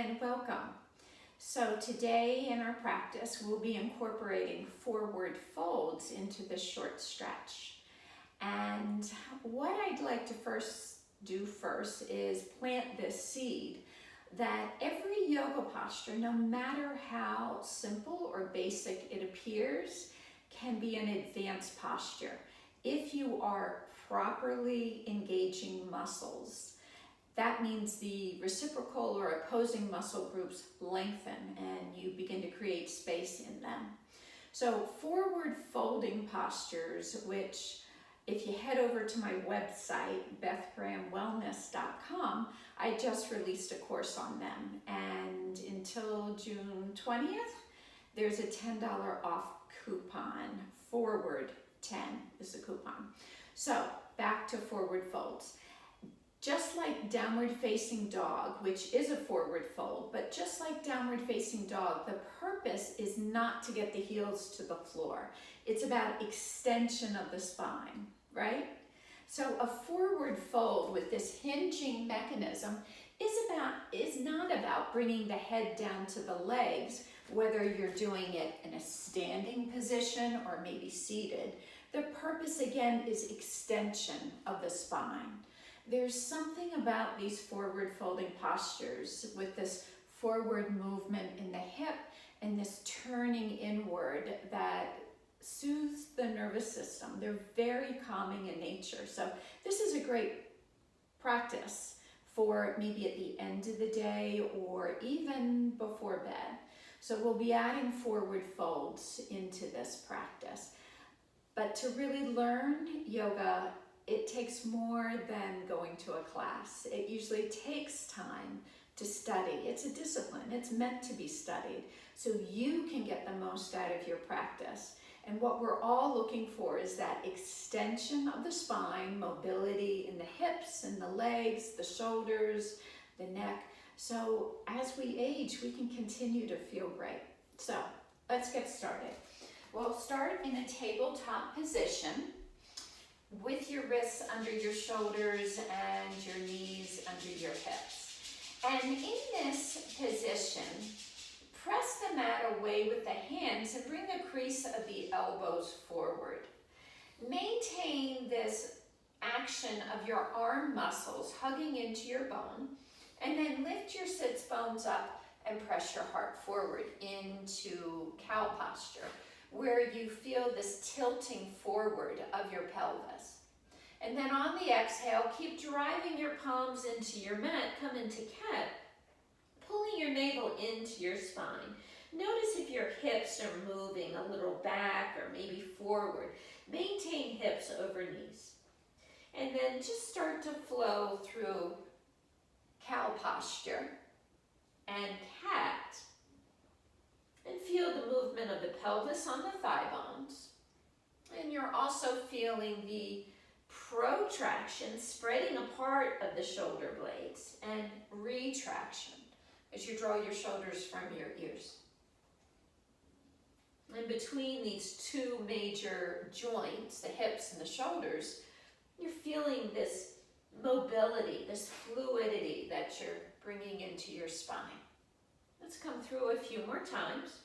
and welcome. So today in our practice, we'll be incorporating forward folds into this short stretch. And what I'd like to do first is plant this seed that every yoga posture, no matter how simple or basic it appears, can be an advanced posture if you are properly engaging muscles. That means the reciprocal or opposing muscle groups lengthen and you begin to create space in them. So forward folding postures, which if you head over to my website, bethgrahamwellness.com, I just released a course on them. And until June 20th, there's a $10 off coupon. Forward 10 is the coupon. So back to forward folds. Just like downward facing dog, which is a forward fold, but just like downward facing dog, the purpose is not to get the heels to the floor. It's about extension of the spine, right? So a forward fold with this hinging mechanism is not about bringing the head down to the legs, whether you're doing it in a standing position or maybe seated. The purpose again is extension of the spine. There's something about these forward folding postures with this forward movement in the hip and this turning inward that soothes the nervous system. They're very calming in nature. So this is a great practice for maybe at the end of the day or even before bed. So we'll be adding forward folds into this practice. But to really learn yoga, it takes more than going to a class. It usually takes time to study. It's a discipline. It's meant to be studied so you can get the most out of your practice. And what we're all looking for is that extension of the spine, mobility in the hips and the legs, the shoulders, the neck. So as we age, we can continue to feel great. So let's get started. We'll start in a tabletop position with your wrists under your shoulders and your knees under your hips. And in this position, press the mat away with the hands and bring the crease of the elbows forward. Maintain this action of your arm muscles hugging into your bone, and then lift your sits bones up and press your heart forward into cow posture, where you feel this tilting forward of your pelvis. And then on the exhale, keep driving your palms into your mat, come into cat, pulling your navel into your spine. Notice if your hips are moving a little back or maybe forward. Maintain hips over knees. And then just start to flow through cow posture and cat. And feel the movement of the pelvis on the thigh bones. And you're also feeling the protraction, spreading apart of the shoulder blades, and retraction as you draw your shoulders from your ears. And between these two major joints, the hips and the shoulders, you're feeling this mobility, this fluidity that you're bringing into your spine. Let's come through a few more times.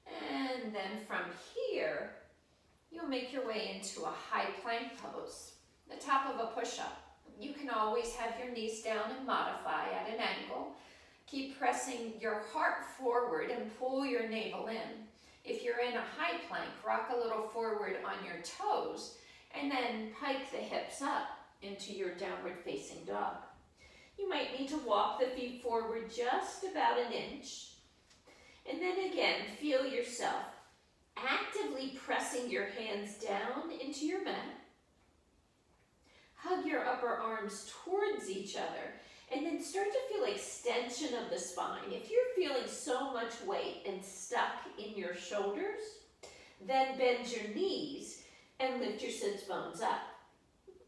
And then from here, you'll make your way into a high plank pose, the top of a push-up. You can always have your knees down and modify at an angle. Keep pressing your heart forward and pull your navel in. If you're in a high plank, rock a little forward on your toes and then pike the hips up into your downward facing dog. You might need to walk the feet forward just about an inch. And then again, feel yourself actively pressing your hands down into your mat. Hug your upper arms towards each other and then start to feel extension of the spine. If you're feeling so much weight and stuck in your shoulders, then bend your knees and lift your sits bones up.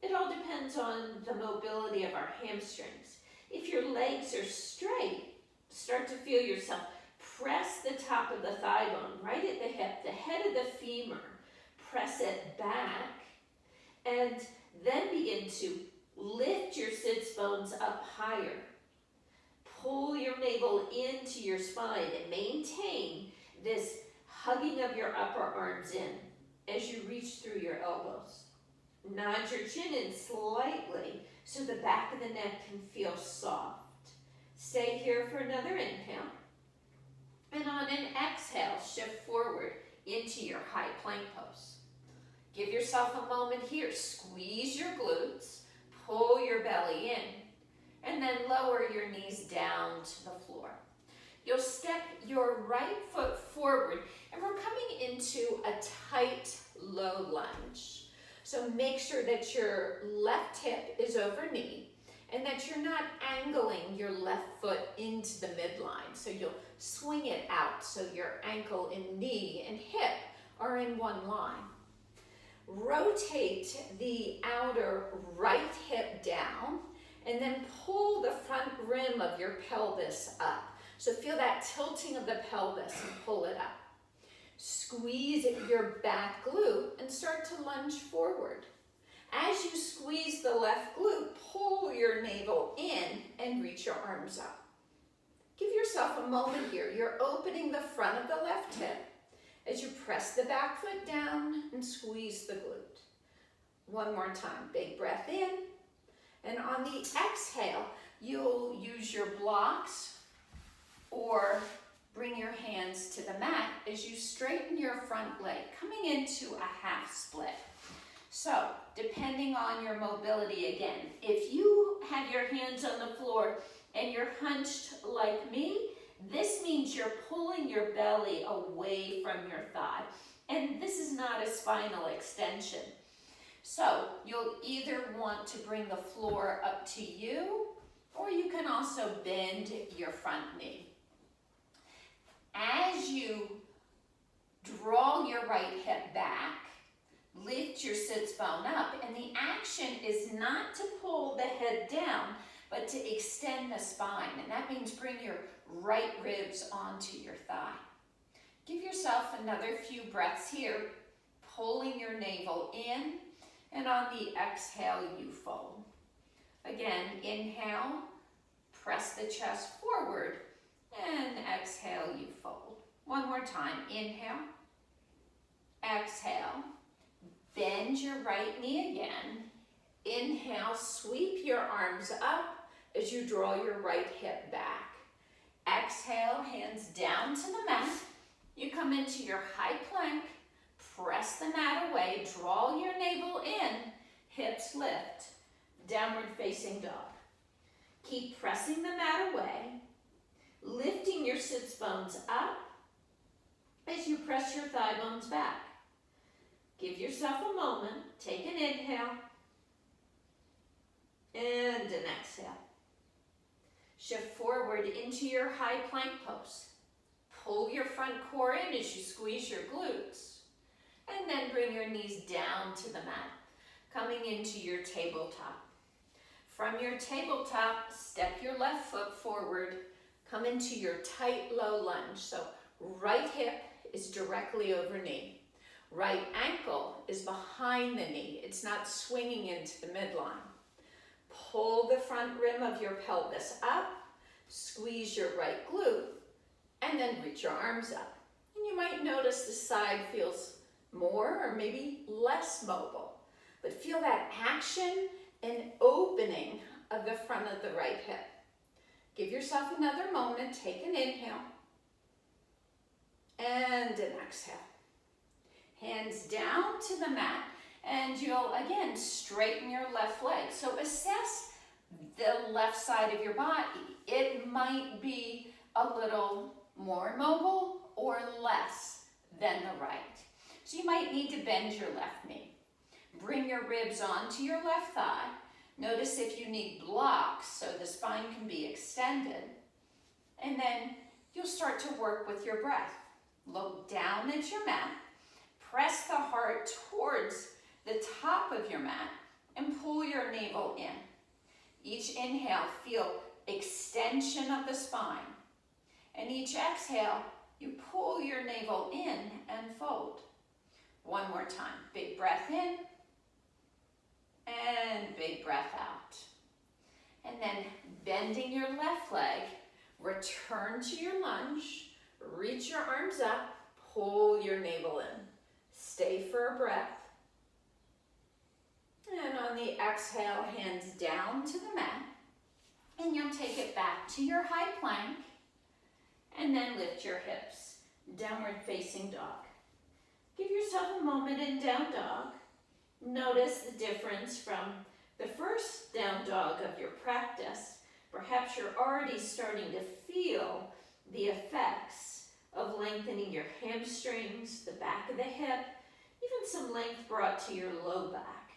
It all depends on the mobility of our hamstrings. If your legs are straight, start to feel yourself press the top of the thigh bone right at the hip, the head of the femur. Press it back and then begin to Lift your sits bones up higher. Pull your navel into your spine and maintain this hugging of your upper arms in as you reach through your elbows. Nod your chin in slightly so the back of the neck can feel soft. Stay here for another inhale. And on an exhale, shift forward into your high plank pose. Give yourself a moment here. Squeeze your glutes, pull your belly in, and then lower your knees down to the floor. You'll step your right foot forward, and we're coming into a tight, low lunge. So make sure that your left hip is over knee, and that you're not angling your left foot into the midline. So you'll swing it out so your ankle and knee and hip are in one line. Rotate the outer right hip down, and then pull the front rim of your pelvis up. So feel that tilting of the pelvis and pull it up. Squeeze your back glute and start to lunge forward. As you squeeze the left glute, pull your navel in and reach your arms up. Give yourself a moment here. You're opening the front of the left hip as you press the back foot down and squeeze the glute. One more time, big breath in. And on the exhale, you'll use your blocks or bring your hands to the mat as you straighten your front leg, coming into a half split. So, depending on your mobility again, if you have your hands on the floor and you're hunched like me, this means you're pulling your belly away from your thigh. And this is not a spinal extension. So, you'll either want to bring the floor up to you, or you can also bend your front knee. As you draw your right hip back, lift your sits bone up, and the action is not to pull the head down, but to extend the spine, and that means bring your right ribs onto your thigh. Give yourself another few breaths here, pulling your navel in, and on the exhale, you fold. Again, inhale, press the chest forward, and exhale, you fold. One more time, inhale, exhale, bend your right knee again. Inhale, sweep your arms up as you draw your right hip back. Exhale, hands down to the mat. You come into your high plank, press the mat away, draw your navel in, hips lift, downward facing dog. Keep pressing the mat away, lifting your sits bones up as you press your thigh bones back. Give yourself a moment, take an inhale, and an exhale. Shift forward into your high plank pose. Pull your front core in as you squeeze your glutes, and then bring your knees down to the mat, coming into your tabletop. From your tabletop, step your left foot forward, come into your tight low lunge. So right hip is directly over knee. Right ankle is behind the knee. It's not swinging into the midline. Pull the front rim of your pelvis up, squeeze your right glute, and then reach your arms up. And you might notice the side feels more or maybe less mobile, but feel that action and opening of the front of the right hip. Give yourself another moment, take an inhale, and an exhale. Hands down to the mat, and you'll again straighten your left leg. So assess the left side of your body. It might be a little more mobile or less than the right. So you might need to bend your left knee. Bring your ribs onto your left thigh. Notice if you need blocks so the spine can be extended. And then you'll start to work with your breath. Look down at your mat. Press the heart towards the top of your mat and pull your navel in. Each inhale, feel extension of the spine. And each exhale, you pull your navel in and fold. One more time. Big breath in And big breath out. And then bending your left leg, return to your lunge, reach your arms up, pull your navel in. Stay for a breath. And on the exhale, hands down to the mat. And you'll take it back to your high plank. And then lift your hips. Downward facing dog. Give yourself a moment in down dog. Notice the difference from the first down dog of your practice. Perhaps you're already starting to feel the effects of lengthening your hamstrings, the back of the hip, even some length brought to your low back.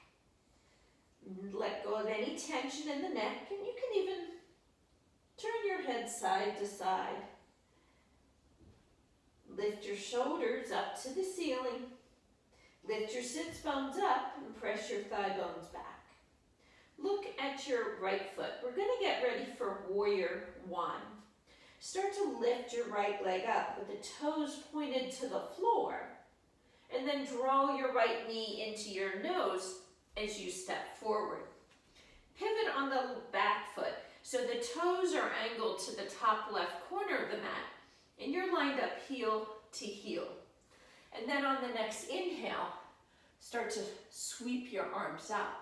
Let go of any tension in the neck, and you can even turn your head side to side. Lift your shoulders up to the ceiling. Lift your sits bones up and press your thigh bones back. Look at your right foot. We're going to get ready for warrior one. Start to lift your right leg up with the toes pointed to the floor, and then draw your right knee into your nose as you step forward. Pivot on the back foot so the toes are angled to the top left corner of the mat, and you're lined up heel to heel. And then on the next inhale, start to sweep your arms out.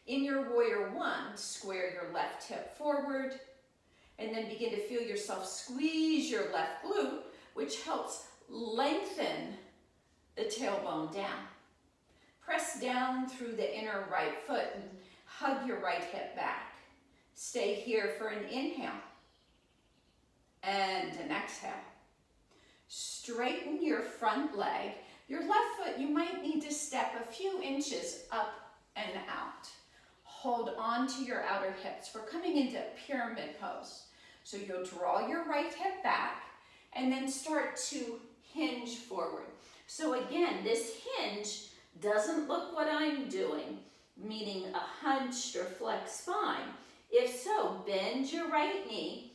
In your warrior one, square your left hip forward, and then begin to feel yourself squeeze your left glute, which helps lengthen the tailbone down. Press down through the inner right foot and hug your right hip back. Stay here for an inhale and an exhale. Straighten your front leg. Your left foot, you might need to step a few inches up and out. Hold on to your outer hips. We're coming into pyramid pose. So you'll draw your right hip back and then start to hinge forward. So again, this hinge doesn't look what I'm doing, meaning a hunched or flexed spine. If so, bend your right knee,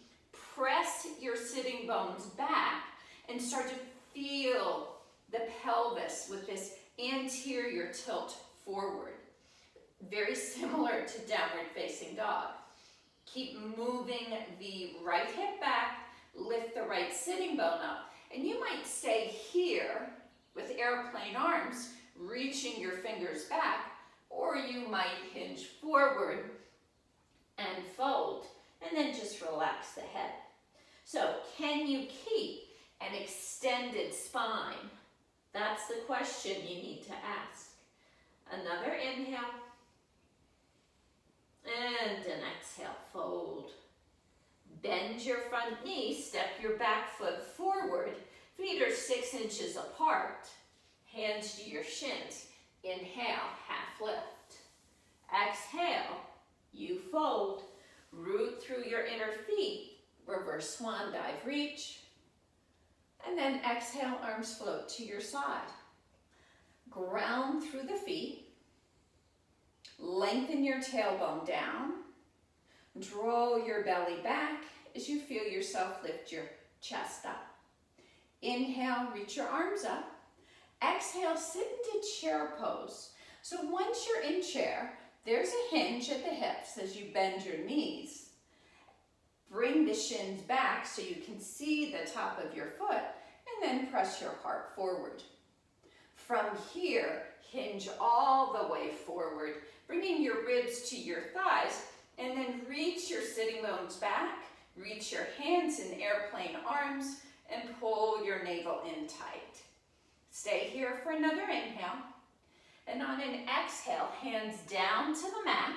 press your sitting bones back, and start to feel the pelvis with this anterior tilt forward. Very similar to downward facing dog. Keep moving the right hip back, lift the right sitting bone up, and you might stay here with airplane arms, reaching your fingers back, or you might hinge forward and fold, and then just relax the head. So, can you keep an extended spine? That's the question you need to ask. Another inhale. And an exhale, fold. Bend your front knee, step your back foot forward. Feet are 6 inches apart. Hands to your shins. Inhale, half lift. Exhale, you fold. Root through your inner feet. Reverse swan dive, reach. And then exhale, arms float to your side. Ground through the feet. Lengthen your tailbone down. Draw your belly back as you feel yourself lift your chest up. Inhale, reach your arms up. Exhale, sit into chair pose. So once you're in chair, there's a hinge at the hips as you bend your knees. Bring the shins back so you can see the top of your foot, and then press your heart forward. From here, hinge all the way forward, bringing your ribs to your thighs, and then reach your sitting bones back, reach your hands in airplane arms, and pull your navel in tight. Stay here for another inhale, and on an exhale, hands down to the mat.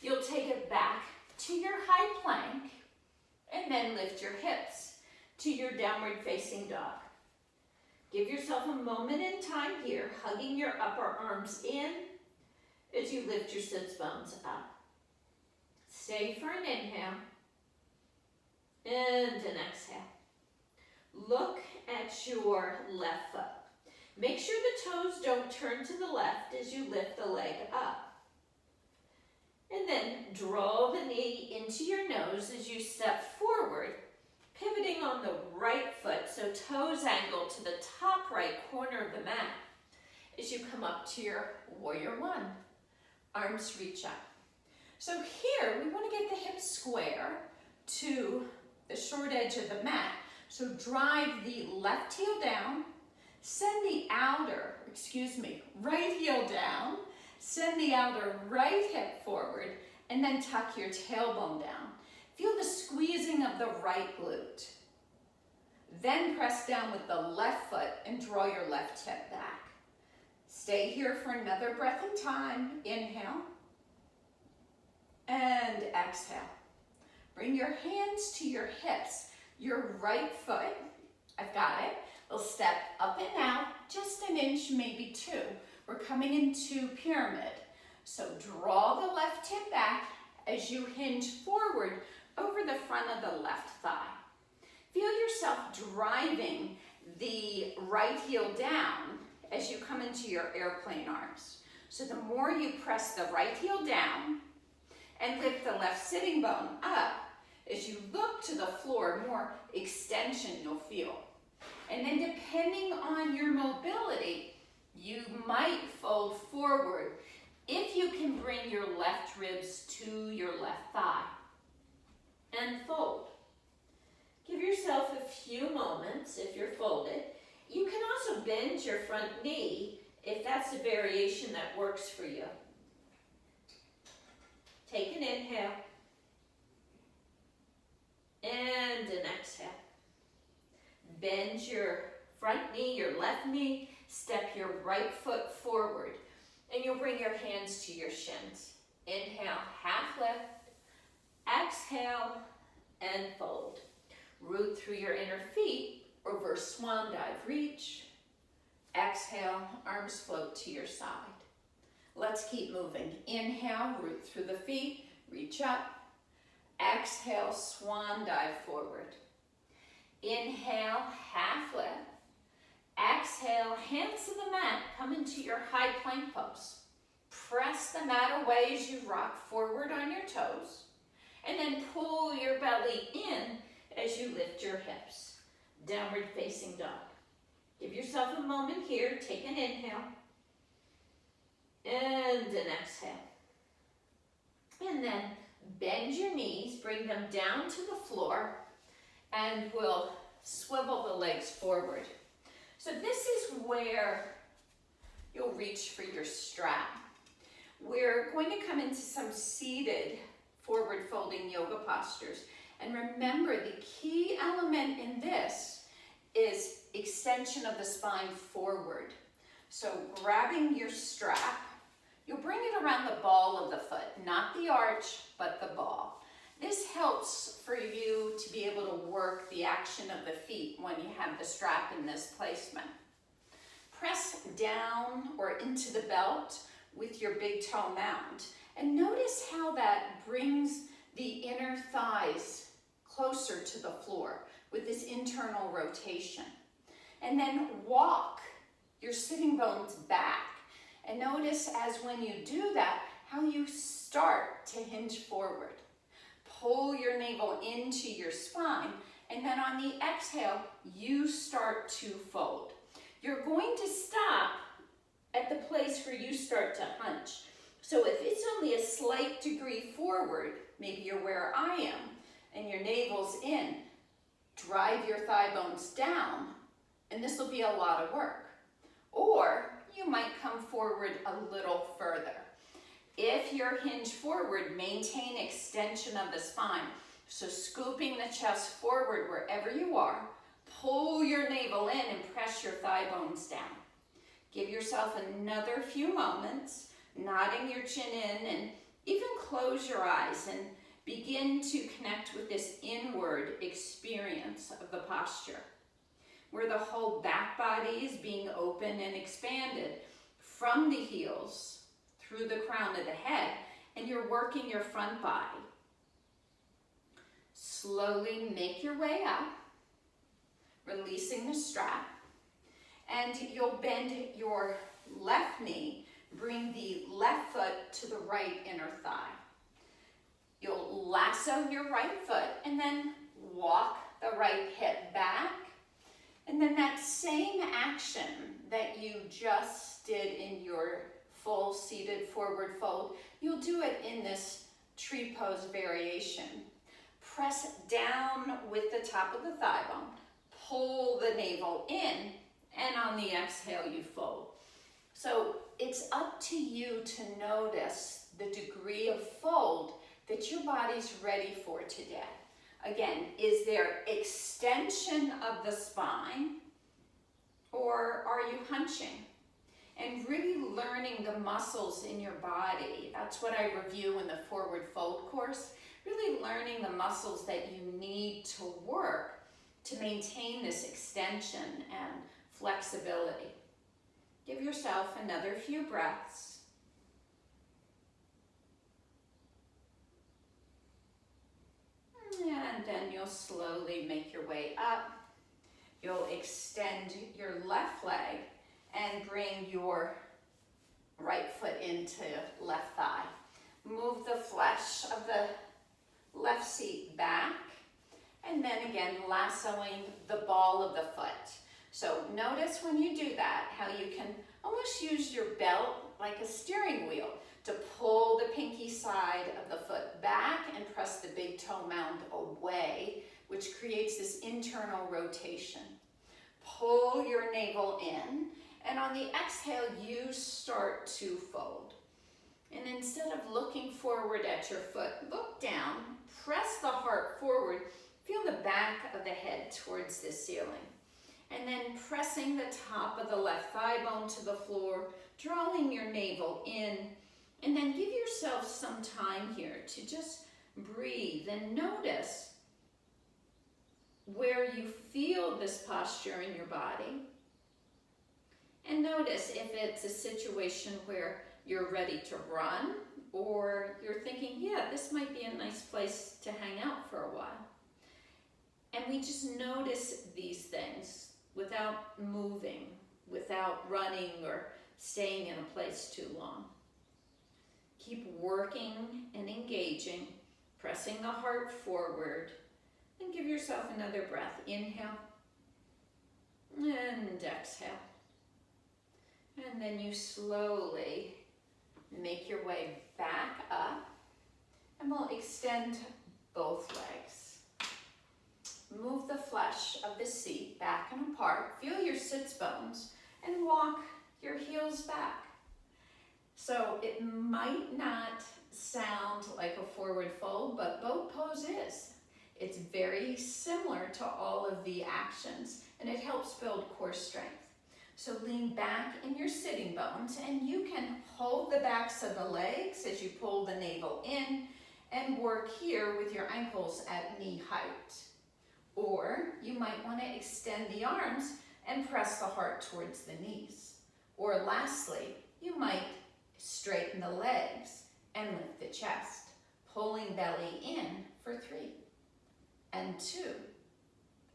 You'll take it back to your high plank, and then lift your hips to your downward facing dog. Give yourself a moment in time here, hugging your upper arms in as you lift your sits bones up. Stay for an inhale and an exhale. Look at your left foot. Make sure the toes don't turn to the left as you lift the leg up. And then draw the knee into your nose as you step forward, pivoting on the right foot, so toes angle to the top right corner of the mat as you come up to your warrior one. arms reach up. So here, we want to get the hips square to the short edge of the mat. So drive the left heel down, send the right heel down, send the outer right hip forward, and then tuck your tailbone down. Feel the squeezing of the right glute. Then press down with the left foot and draw your left hip back. Stay here for another breath in time. Inhale and exhale. Bring your hands to your hips. Your right foot, I've got it, will step up and out just an inch, maybe two. We're coming into pyramid. So draw the left hip back as you hinge forward over the front of the left thigh. Feel yourself driving the right heel down as you come into your airplane arms. So the more you press the right heel down and lift the left sitting bone up, as you look to the floor, more extension you'll feel. And then depending on your mobility, you might fold forward if you can bring your left ribs to your left thigh. And fold. Give yourself a few moments if you're folded. You can also bend your front knee if that's a variation that works for you. Take an inhale. And an exhale. Bend your front knee, your left knee, step your right foot forward, and you'll bring your hands to your shins. Inhale, half lift, exhale, and fold. Root through your inner feet, reverse swan dive, reach, exhale, arms float to your side. Let's keep moving. Inhale, root through the feet, reach up. Exhale, swan dive forward. Inhale, half lift. Exhale, hands to the mat, come into your high plank pose. Press the mat away as you rock forward on your toes. And then pull your belly in as you lift your hips. Downward facing dog. Give yourself a moment here. Take an inhale. And an exhale. And then bend your knees, bring them down to the floor, and we'll swivel the legs forward. So this is where you'll reach for your strap. We're going to come into some seated forward folding yoga postures. And remember, the key element in this is extension of the spine forward. So grabbing your strap, you'll bring it around the ball of the foot, not the arch, but the ball. This helps for you to be able to work the action of the feet when you have the strap in this placement. Press down or into the belt with your big toe mound. And notice how that brings the inner thighs closer to the floor with this internal rotation. And then walk your sitting bones back. And notice as when you do that, how you start to hinge forward. Pull your navel into your spine, and then on the exhale, you start to fold. You're going to stop at the place where you start to hunch. So if it's only a slight degree forward, maybe you're where I am, and your navel's in, drive your thigh bones down, and this will be a lot of work. Or you might come forward a little further. If you're hinged forward, maintain extension of the spine. So scooping the chest forward wherever you are, pull your navel in and press your thigh bones down. Give yourself another few moments, nodding your chin in, and even close your eyes and begin to connect with this inward experience of the posture, where the whole back body is being open and expanded from the heels through the crown of the head, and you're working your front body. Slowly make your way up, releasing the strap, and you'll bend your left knee, bring the left foot to the right inner thigh. You'll lasso your right foot and then walk the right hip back. And then that same action that you just did in your full seated forward fold. You'll do it in this tree pose variation. Press down with the top of the thigh bone. Pull the navel in, and on the exhale, you fold. So it's up to you to notice the degree of fold that your body's ready for today. Again, is there extension of the spine, or are you hunching? And really learning the muscles in your body. That's what I review in the forward fold course. Really learning the muscles that you need to work to maintain this extension and flexibility. Give yourself another few breaths. And then you'll slowly make your way up. You'll extend your left leg and bring your right foot into left thigh. Move the flesh of the left seat back, and then again lassoing the ball of the foot. So notice when you do that how you can almost use your belt like a steering wheel to pull the pinky side of the foot back and press the big toe mound away, which creates this internal rotation. Pull your navel in, and on the exhale, you start to fold. And instead of looking forward at your foot, look down, press the heart forward, feel the back of the head towards the ceiling. And then pressing the top of the left thigh bone to the floor, drawing your navel in, and then give yourself some time here to just breathe and notice where you feel this posture in your body. And notice if it's a situation where you're ready to run, or you're thinking, yeah, this might be a nice place to hang out for a while. And we just notice these things without moving, without running or staying in a place too long. Keep working and engaging, pressing the heart forward, and give yourself another breath. Inhale and exhale. And then you slowly make your way back up, and we'll extend both legs. Move the flesh of the seat back and apart. Feel your sits bones and walk your heels back. So it might not sound like a forward fold, but boat pose is. It's very similar to all of the actions, and it helps build core strength. So lean back in your sitting bones, and you can hold the backs of the legs as you pull the navel in and work here with your ankles at knee height. Or you might want to extend the arms and press the heart towards the knees. Or lastly, you might straighten the legs and lift the chest, pulling belly in for 3 and 2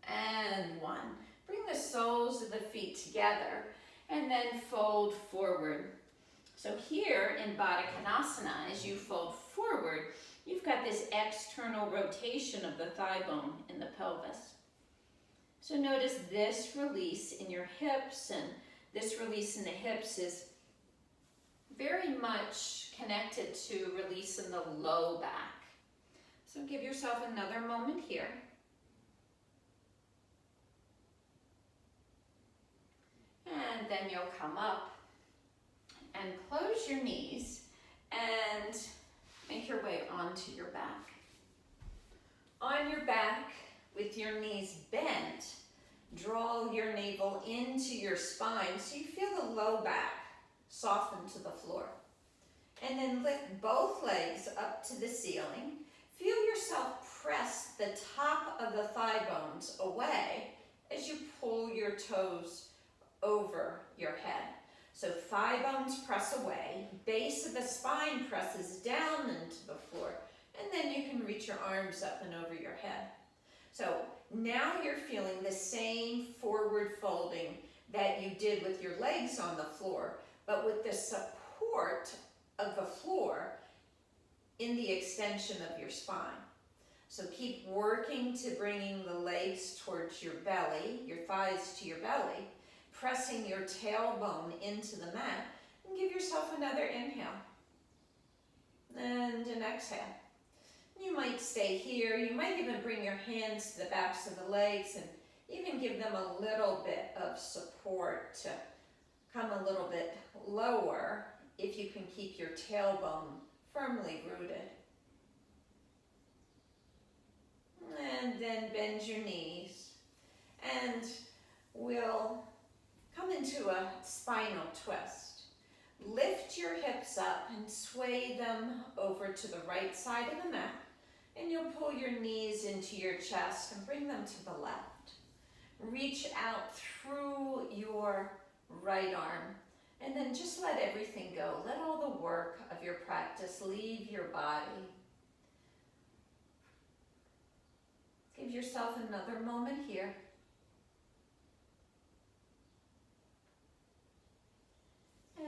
and 1. Bring the soles of the feet together and then fold forward. So here in Baddha Konasana, as you fold forward, you've got this external rotation of the thigh bone in the pelvis. So notice this release in your hips, and this release in the hips is very much connected to release in the low back. So give yourself another moment here. And then you'll come up and close your knees and make your way onto your back. On your back, with your knees bent, draw your navel into your spine so you feel the low back soften to the floor. And then lift both legs up to the ceiling. Feel yourself press the top of the thigh bones away as you pull your toes over your head. So thigh bones press away, base of the spine presses down into the floor, and then you can reach your arms up and over your head. So now you're feeling the same forward folding that you did with your legs on the floor, but with the support of the floor in the extension of your spine. So keep working to bringing the legs towards your belly, your thighs to your belly, pressing your tailbone into the mat. And give yourself another inhale. And an exhale. You might stay here. You might even bring your hands to the backs of the legs and even give them a little bit of support to come a little bit lower if you can keep your tailbone firmly rooted. And then bend your knees. And we'll come into a spinal twist. Lift your hips up and sway them over to the right side of the mat. And you'll pull your knees into your chest and bring them to the left. Reach out through your right arm. And then just let everything go. Let all the work of your practice leave your body. Give yourself another moment here.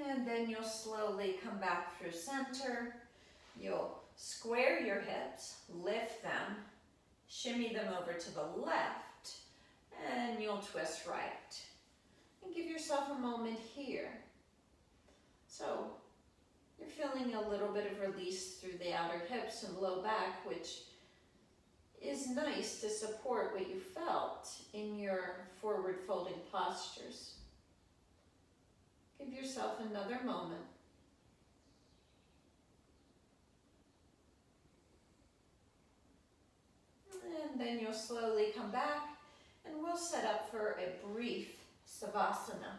And then you'll slowly come back through center. You'll square your hips, lift them, shimmy them over to the left, and you'll twist right. And give yourself a moment here. So you're feeling a little bit of release through the outer hips and low back, which is nice to support what you felt in your forward folding postures. Give yourself another moment. And then you'll slowly come back and we'll set up for a brief Savasana.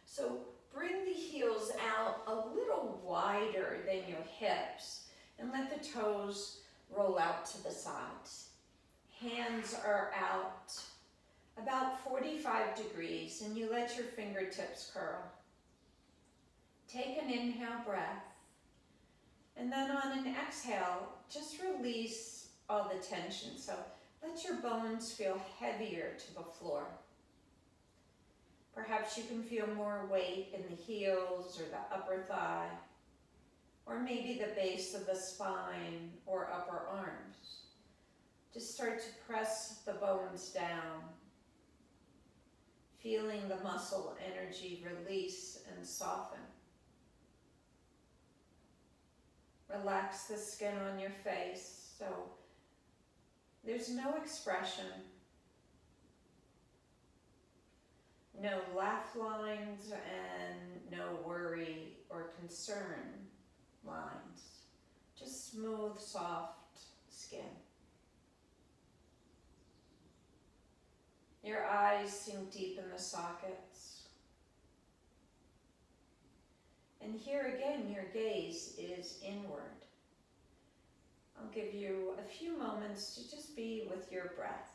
So bring the heels out a little wider than your hips and let the toes roll out to the sides. Hands are out about 45 degrees and you let your fingertips curl. Take an inhale breath, and then on an exhale, just release all the tension. So let your bones feel heavier to the floor. Perhaps you can feel more weight in the heels or the upper thigh, or maybe the base of the spine or upper arms. Just start to press the bones down, feeling the muscle energy release and soften. Relax the skin on your face so there's no expression, no laugh lines, and no worry or concern lines. Just smooth, soft skin. Your eyes sink deep in the sockets. And here again, your gaze is inward. I'll give you a few moments to just be with your breath.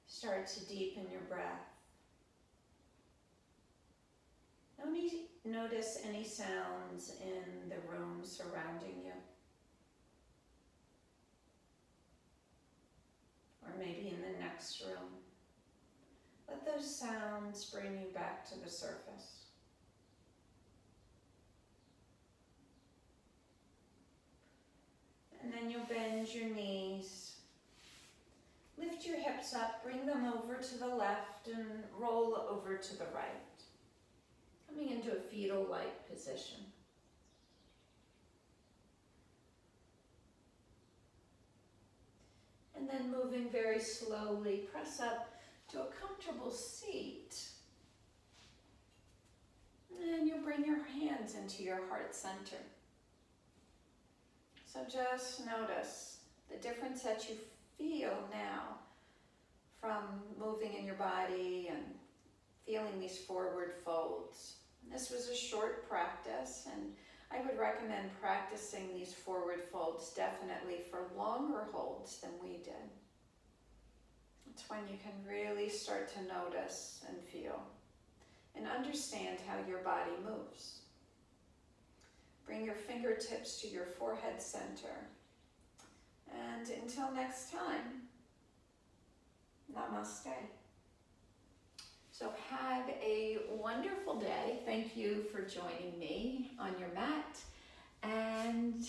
Start to deepen your breath. Notice any sounds in the room surrounding you. Or maybe in the next room. Let those sounds bring you back to the surface. And then you'll bend your knees. Lift your hips up, bring them over to the left and roll over to the right. Coming into a fetal-like position. And then moving very slowly, press up to a comfortable seat. And you'll bring your hands into your heart center. So just notice the difference that you feel now from moving in your body and feeling these forward folds. And this was a short practice, and I would recommend practicing these forward folds definitely for longer holds than we did. It's when you can really start to notice and feel and understand how your body moves. Bring your fingertips to your forehead center. And until next time, namaste. So have a wonderful day. Thank you for joining me on your mat. And